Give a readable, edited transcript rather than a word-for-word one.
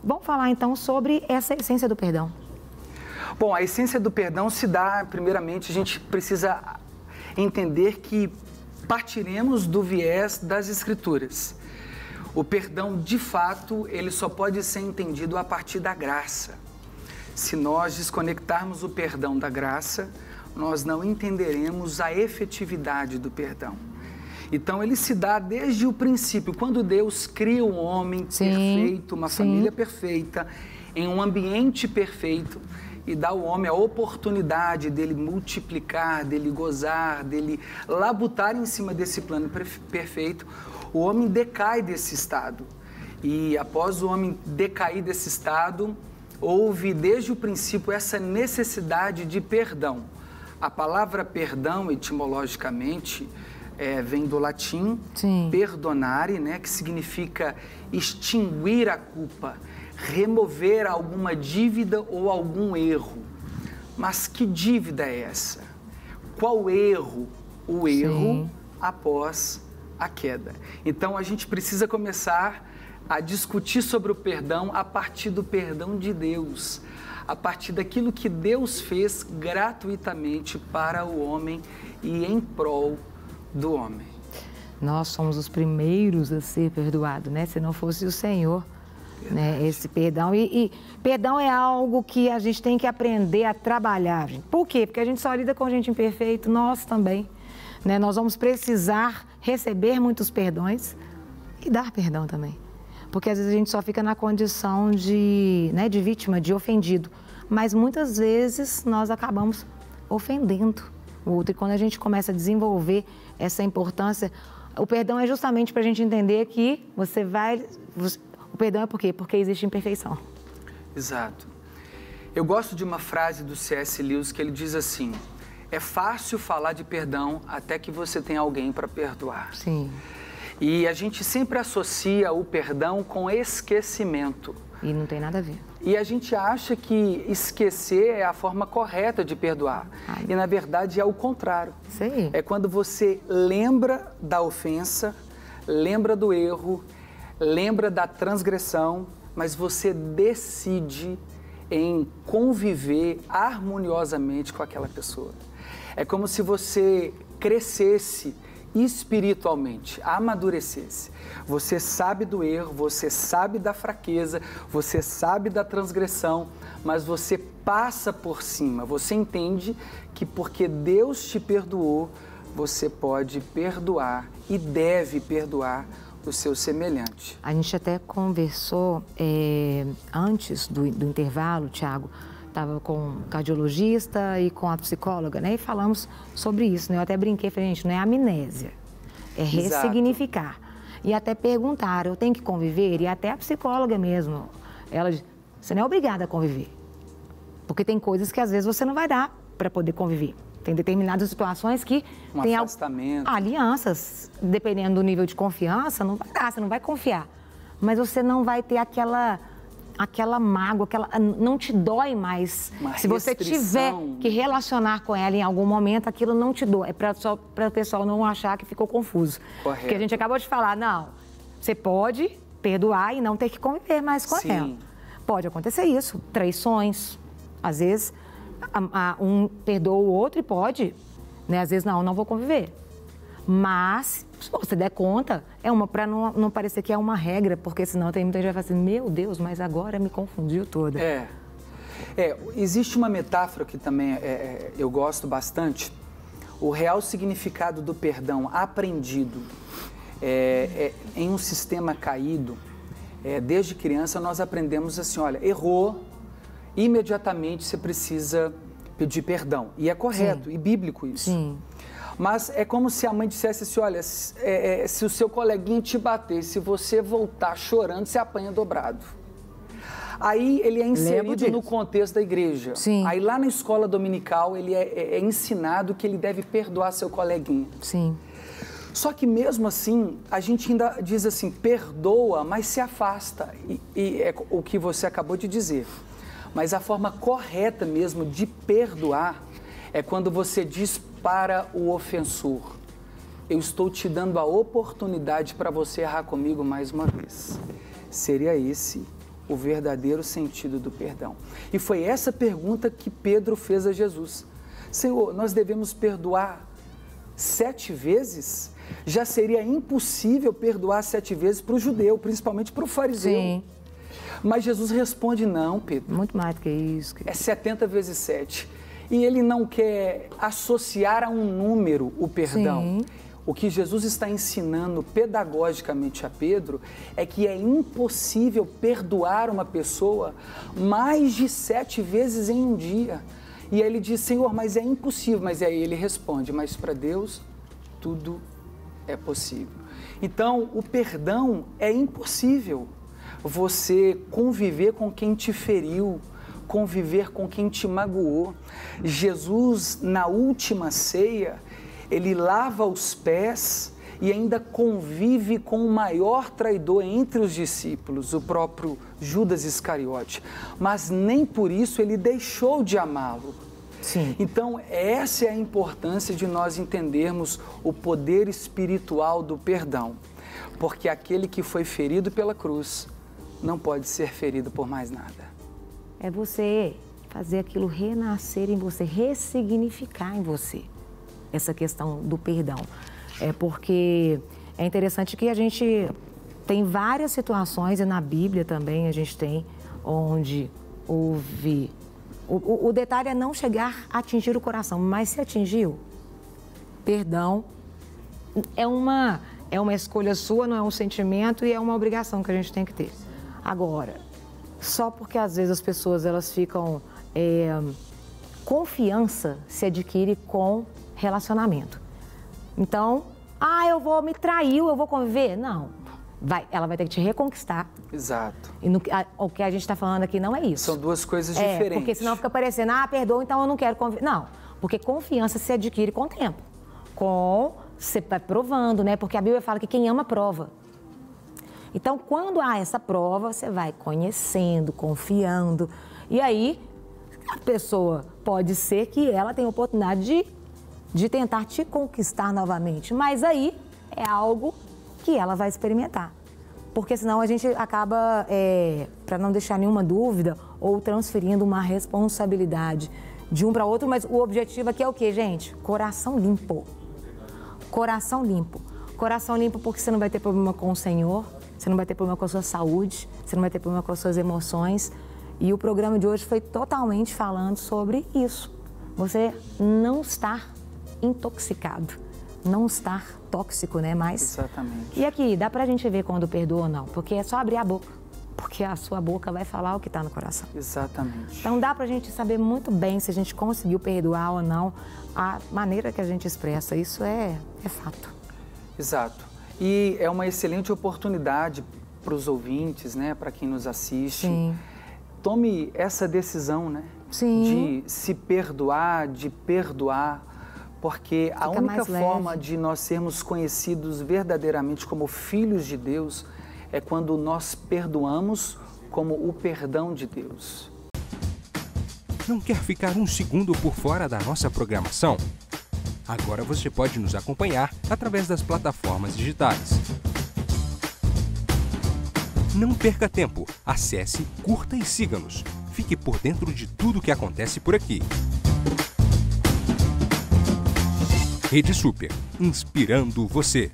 Vamos falar então sobre essa essência do perdão. Bom, a essência do perdão se dá, primeiramente, a gente precisa entender que partiremos do viés das Escrituras. O perdão, de fato, ele só pode ser entendido a partir da graça. Se nós desconectarmos o perdão da graça, nós não entenderemos a efetividade do perdão. Então, ele se dá desde o princípio, quando Deus cria um homem perfeito, uma família perfeita, em um ambiente perfeito, e dá ao homem a oportunidade dele multiplicar, dele gozar, dele labutar em cima desse plano perfeito, o homem decai desse estado. E após o homem decair desse estado, houve desde o princípio essa necessidade de perdão. A palavra perdão, etimologicamente, vem do latim perdonare, né, que significa extinguir a culpa, remover alguma dívida ou algum erro. Mas que dívida é essa? Qual erro? O erro após a queda. Então, a gente precisa começar a discutir sobre o perdão a partir do perdão de Deus, a partir daquilo que Deus fez gratuitamente para o homem e em prol do homem. Nós somos os primeiros a ser perdoados, né? Se não fosse o Senhor, né? Esse perdão. E perdão é algo que a gente tem que aprender a trabalhar. Gente. Por quê? Porque a gente só lida com gente imperfeita, nós também. Né? Nós vamos precisar receber muitos perdões e dar perdão também. Porque às vezes a gente só fica na condição de vítima, de ofendido. Mas muitas vezes nós acabamos ofendendo o outro. E quando a gente começa a desenvolver essa importância, o perdão é justamente para a gente entender que o perdão é por quê? Porque existe imperfeição. Exato. Eu gosto de uma frase do C.S. Lewis que ele diz assim: é fácil falar de perdão até que você tem alguém para perdoar. Sim. E a gente sempre associa o perdão com esquecimento. E não tem nada a ver. E a gente acha que esquecer é a forma correta de perdoar. E, na verdade, é o contrário. Sim. É quando você lembra da ofensa, lembra do erro, lembra da transgressão, mas você decide em conviver harmoniosamente com aquela pessoa. É como se você crescesse espiritualmente, amadurecesse. Você sabe do erro, você sabe da fraqueza, você sabe da transgressão, mas você passa por cima. Você entende que porque Deus te perdoou, você pode perdoar e deve perdoar o seu semelhante. A gente até conversou antes do intervalo, Tiago, estava com o cardiologista e com a psicóloga, né? E falamos sobre isso, né? Eu até brinquei, falei, gente, não é amnésia, é ressignificar. E até perguntaram, eu tenho que conviver? E até a psicóloga mesmo, ela disse, você não é obrigada a conviver. Porque tem coisas que às vezes você não vai dar para poder conviver. Tem determinadas situações que tem afastamento. Alianças, dependendo do nível de confiança, não vai dar, você não vai confiar. Mas você não vai ter aquela mágoa, não te dói mais. Se você tiver que relacionar com ela em algum momento, aquilo não te dói. É para o pessoal não achar que ficou confuso. Correto. Porque a gente acabou de falar, não, você pode perdoar e não ter que conviver mais com ela. Pode acontecer isso, traições, às vezes um perdoa o outro e pode, né? Às vezes não vou conviver. Mas, se você der conta, para não parecer que é uma regra, porque senão tem muita gente que vai falar assim, meu Deus, mas agora me confundiu toda. Existe uma metáfora que também eu gosto bastante. O real significado do perdão aprendido em um sistema caído, desde criança nós aprendemos assim, olha, errou, imediatamente você precisa pedir perdão. E é correto, e bíblico isso. Sim. Mas é como se a mãe dissesse assim, olha, se o seu coleguinha te bater, se você voltar chorando, você apanha dobrado. Aí ele é inserido no contexto da igreja. Sim. Aí lá na escola dominical ele é ensinado que ele deve perdoar seu coleguinha. Sim. Só que mesmo assim, a gente ainda diz assim, perdoa, mas se afasta. E é o que você acabou de dizer. Mas a forma correta mesmo de perdoar é quando você diz para o ofensor, eu estou te dando a oportunidade para você errar comigo mais uma vez. Seria esse o verdadeiro sentido do perdão? E foi essa pergunta que Pedro fez a Jesus. Senhor, nós devemos perdoar 7 vezes? Já seria impossível perdoar 7 vezes para o judeu, principalmente para o fariseu. Sim. Mas Jesus responde, não, Pedro. Muito mais do que isso. É 70 vezes 7. E ele não quer associar a um número o perdão. Sim. O que Jesus está ensinando pedagogicamente a Pedro é que é impossível perdoar uma pessoa mais de 7 vezes em um dia. E aí ele diz, Senhor, mas é impossível. Mas aí ele responde, mas para Deus tudo é possível. Então, o perdão é impossível. Você conviver com quem te feriu, conviver com quem te magoou. Jesus, na última ceia, ele lava os pés e ainda convive com o maior traidor entre os discípulos, o próprio Judas Iscariote. Mas nem por isso ele deixou de amá-lo. Sim. Então, essa é a importância de nós entendermos o poder espiritual do perdão. Porque aquele que foi ferido pela cruz não pode ser ferido por mais nada. É você fazer aquilo renascer em você, ressignificar em você essa questão do perdão. É porque é interessante que a gente tem várias situações, e na Bíblia também a gente tem, onde houve... O detalhe é não chegar a atingir o coração, mas se atingiu, perdão é uma escolha sua, não é um sentimento e é uma obrigação que a gente tem que ter. Agora, só porque às vezes as pessoas elas ficam... confiança se adquire com relacionamento. Então, eu vou me trair, eu vou conviver? Não. Ela vai ter que te reconquistar. Exato. E o que a gente está falando aqui não é isso. São duas coisas diferentes. Porque senão fica parecendo, perdoa, então eu não quero conviver. Não, porque confiança se adquire com o tempo. Você vai provando, né? Porque a Bíblia fala que quem ama, prova. Então, quando há essa prova, você vai conhecendo, confiando. E aí, a pessoa pode ser que ela tenha a oportunidade de tentar te conquistar novamente. Mas aí é algo que ela vai experimentar. Porque senão a gente acaba, para não deixar nenhuma dúvida, ou transferindo uma responsabilidade de um para outro. Mas o objetivo aqui é o quê, gente? Coração limpo. Coração limpo. Coração limpo porque você não vai ter problema com o Senhor, você não vai ter problema com a sua saúde, você não vai ter problema com as suas emoções. E o programa de hoje foi totalmente falando sobre isso. Você não estar intoxicado, não estar tóxico, né? Exatamente. E aqui, dá pra gente ver quando perdoa ou não, porque é só abrir a boca, porque a sua boca vai falar o que tá no coração. Exatamente. Então dá pra gente saber muito bem se a gente conseguiu perdoar ou não, a maneira que a gente expressa, isso é fato. Exato. E é uma excelente oportunidade para os ouvintes, né? Para quem nos assiste. Sim. Tome essa decisão, né? Sim. De se perdoar, de perdoar, porque a única forma de nós sermos conhecidos verdadeiramente como filhos de Deus é quando nós perdoamos como o perdão de Deus. Não quer ficar um segundo por fora da nossa programação? Agora você pode nos acompanhar através das plataformas digitais. Não perca tempo, acesse, curta e siga-nos. Fique por dentro de tudo o que acontece por aqui. Rede Super, inspirando você.